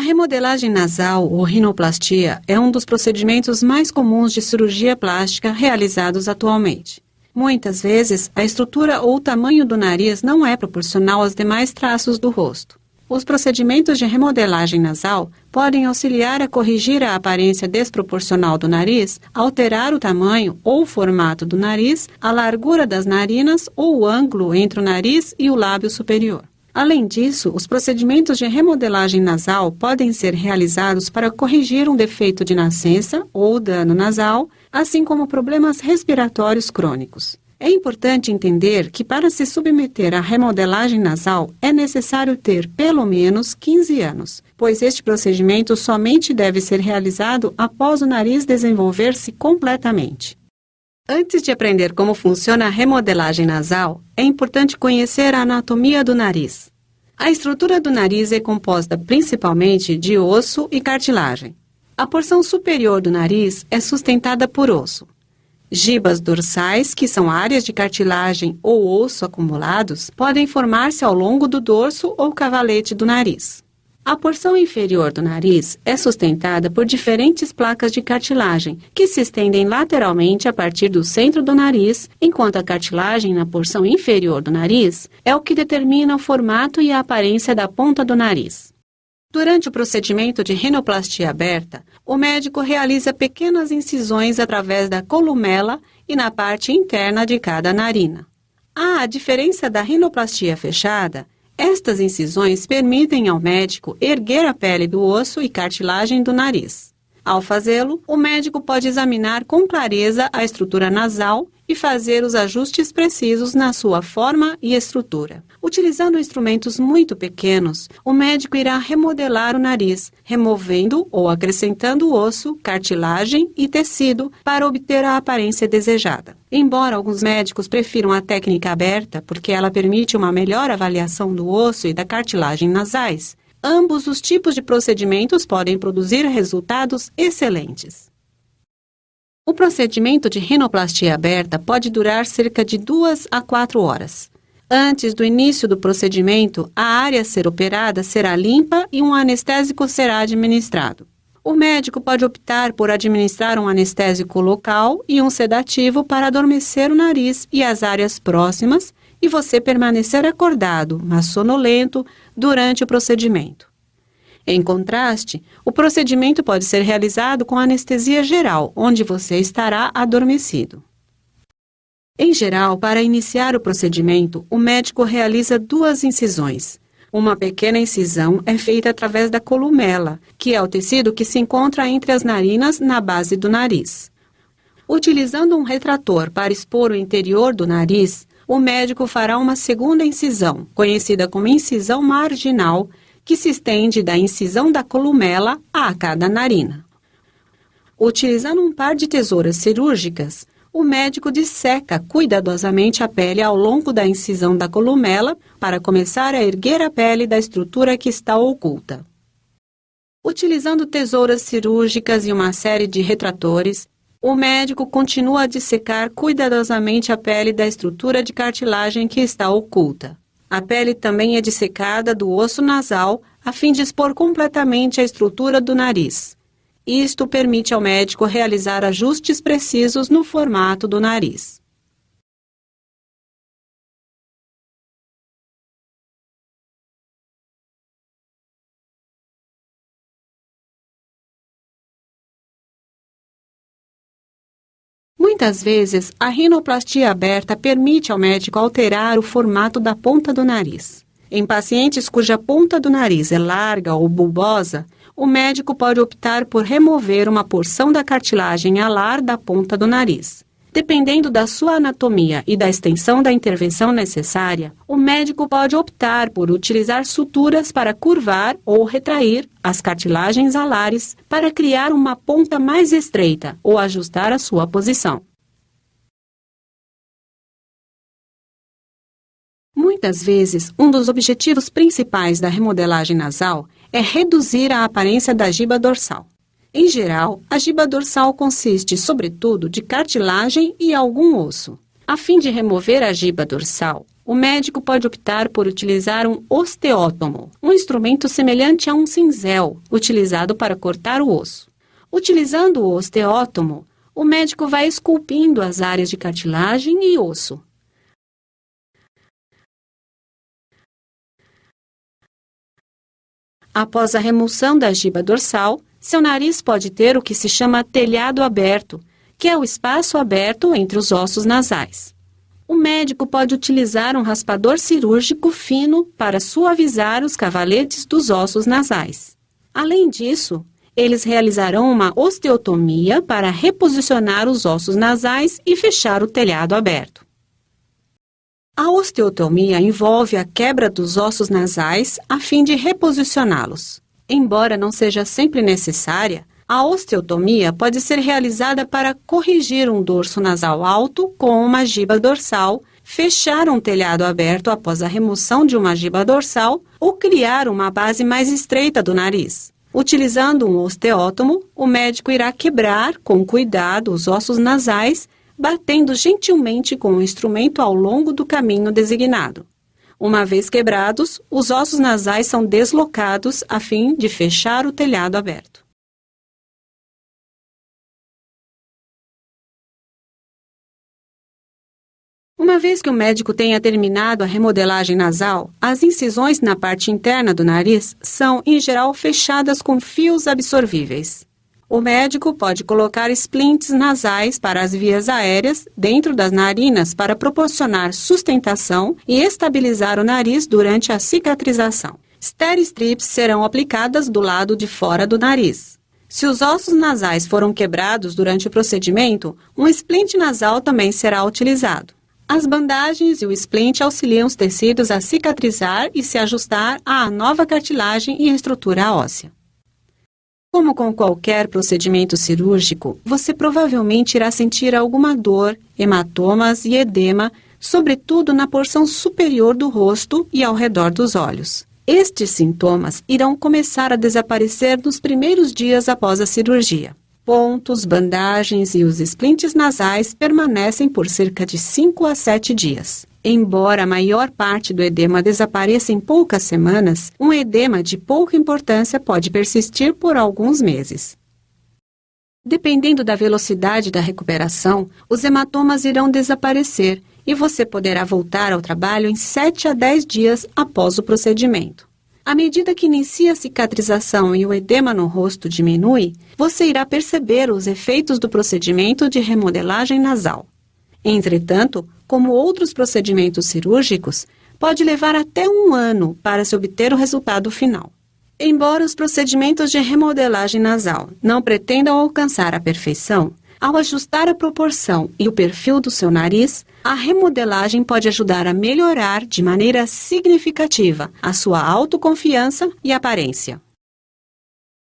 A remodelagem nasal ou rinoplastia é um dos procedimentos mais comuns de cirurgia plástica realizados atualmente. Muitas vezes, a estrutura ou o tamanho do nariz não é proporcional aos demais traços do rosto. Os procedimentos de remodelagem nasal podem auxiliar a corrigir a aparência desproporcional do nariz, alterar o tamanho ou formato do nariz, a largura das narinas ou o ângulo entre o nariz e o lábio superior. Além disso, os procedimentos de remodelagem nasal podem ser realizados para corrigir um defeito de nascença ou dano nasal, assim como problemas respiratórios crônicos. É importante entender que para se submeter à remodelagem nasal é necessário ter pelo menos 15 anos, pois este procedimento somente deve ser realizado após o nariz desenvolver-se completamente. Antes de aprender como funciona a remodelagem nasal, é importante conhecer a anatomia do nariz. A estrutura do nariz é composta principalmente de osso e cartilagem. A porção superior do nariz é sustentada por osso. Gibas dorsais, que são áreas de cartilagem ou osso acumulados, podem formar-se ao longo do dorso ou cavalete do nariz. A porção inferior do nariz é sustentada por diferentes placas de cartilagem, que se estendem lateralmente a partir do centro do nariz, enquanto a cartilagem na porção inferior do nariz é o que determina o formato e a aparência da ponta do nariz. Durante o procedimento de rinoplastia aberta, o médico realiza pequenas incisões através da columela e na parte interna de cada narina. A diferença da rinoplastia fechada, estas incisões permitem ao médico erguer a pele do osso e cartilagem do nariz. Ao fazê-lo, o médico pode examinar com clareza a estrutura nasal e fazer os ajustes precisos na sua forma e estrutura. Utilizando instrumentos muito pequenos, o médico irá remodelar o nariz, removendo ou acrescentando osso, cartilagem e tecido para obter a aparência desejada. Embora alguns médicos prefiram a técnica aberta, porque ela permite uma melhor avaliação do osso e da cartilagem nasais, ambos os tipos de procedimentos podem produzir resultados excelentes. O procedimento de rinoplastia aberta pode durar cerca de 2 a 4 horas. Antes do início do procedimento, a área a ser operada será limpa e um anestésico será administrado. O médico pode optar por administrar um anestésico local e um sedativo para adormecer o nariz e as áreas próximas e você permanecer acordado, mas sonolento, durante o procedimento. Em contraste, o procedimento pode ser realizado com anestesia geral, onde você estará adormecido. Em geral, para iniciar o procedimento, o médico realiza 2 incisões. Uma pequena incisão é feita através da columela, que é o tecido que se encontra entre as narinas na base do nariz. Utilizando um retrator para expor o interior do nariz, o médico fará uma segunda incisão, conhecida como incisão marginal, que se estende da incisão da columela a cada narina. Utilizando um par de tesouras cirúrgicas, o médico disseca cuidadosamente a pele ao longo da incisão da columela para começar a erguer a pele da estrutura que está oculta. Utilizando tesouras cirúrgicas e uma série de retratores, o médico continua a dissecar cuidadosamente a pele da estrutura de cartilagem que está oculta. A pele também é dissecada do osso nasal a fim de expor completamente a estrutura do nariz. Isto permite ao médico realizar ajustes precisos no formato do nariz. Muitas vezes, a rinoplastia aberta permite ao médico alterar o formato da ponta do nariz. Em pacientes cuja ponta do nariz é larga ou bulbosa, o médico pode optar por remover uma porção da cartilagem alar da ponta do nariz. Dependendo da sua anatomia e da extensão da intervenção necessária, o médico pode optar por utilizar suturas para curvar ou retrair as cartilagens alares para criar uma ponta mais estreita ou ajustar a sua posição. Muitas vezes, um dos objetivos principais da remodelagem nasal é reduzir a aparência da giba dorsal. Em geral, a giba dorsal consiste, sobretudo, de cartilagem e algum osso. A fim de remover a giba dorsal, o médico pode optar por utilizar um osteótomo, um instrumento semelhante a um cinzel, utilizado para cortar o osso. Utilizando o osteótomo, o médico vai esculpindo as áreas de cartilagem e osso. Após a remoção da giba dorsal, seu nariz pode ter o que se chama telhado aberto, que é o espaço aberto entre os ossos nasais. O médico pode utilizar um raspador cirúrgico fino para suavizar os cavaletes dos ossos nasais. Além disso, eles realizarão uma osteotomia para reposicionar os ossos nasais e fechar o telhado aberto. A osteotomia envolve a quebra dos ossos nasais a fim de reposicioná-los. Embora não seja sempre necessária, a osteotomia pode ser realizada para corrigir um dorso nasal alto com uma giba dorsal, fechar um telhado aberto após a remoção de uma giba dorsal ou criar uma base mais estreita do nariz. Utilizando um osteótomo, o médico irá quebrar com cuidado os ossos nasais, batendo gentilmente com o instrumento ao longo do caminho designado. Uma vez quebrados, os ossos nasais são deslocados a fim de fechar o telhado aberto. Uma vez que o médico tenha terminado a remodelagem nasal, as incisões na parte interna do nariz são, em geral, fechadas com fios absorvíveis. O médico pode colocar splints nasais para as vias aéreas dentro das narinas para proporcionar sustentação e estabilizar o nariz durante a cicatrização. Steri-strips serão aplicadas do lado de fora do nariz. Se os ossos nasais foram quebrados durante o procedimento, um splint nasal também será utilizado. As bandagens e o splint auxiliam os tecidos a cicatrizar e se ajustar à nova cartilagem e estrutura óssea. Como com qualquer procedimento cirúrgico, você provavelmente irá sentir alguma dor, hematomas e edema, sobretudo na porção superior do rosto e ao redor dos olhos. Estes sintomas irão começar a desaparecer nos primeiros dias após a cirurgia. Pontos, bandagens e os splints nasais permanecem por cerca de 5 a 7 dias. Embora a maior parte do edema desapareça em poucas semanas, um edema de pouca importância pode persistir por alguns meses. Dependendo da velocidade da recuperação, os hematomas irão desaparecer e você poderá voltar ao trabalho em 7 a 10 dias após o procedimento. À medida que inicia a cicatrização e o edema no rosto diminui, você irá perceber os efeitos do procedimento de remodelagem nasal. Entretanto, como outros procedimentos cirúrgicos, pode levar até 1 ano para se obter o resultado final. Embora os procedimentos de remodelagem nasal não pretendam alcançar a perfeição, ao ajustar a proporção e o perfil do seu nariz, a remodelagem pode ajudar a melhorar de maneira significativa a sua autoconfiança e aparência.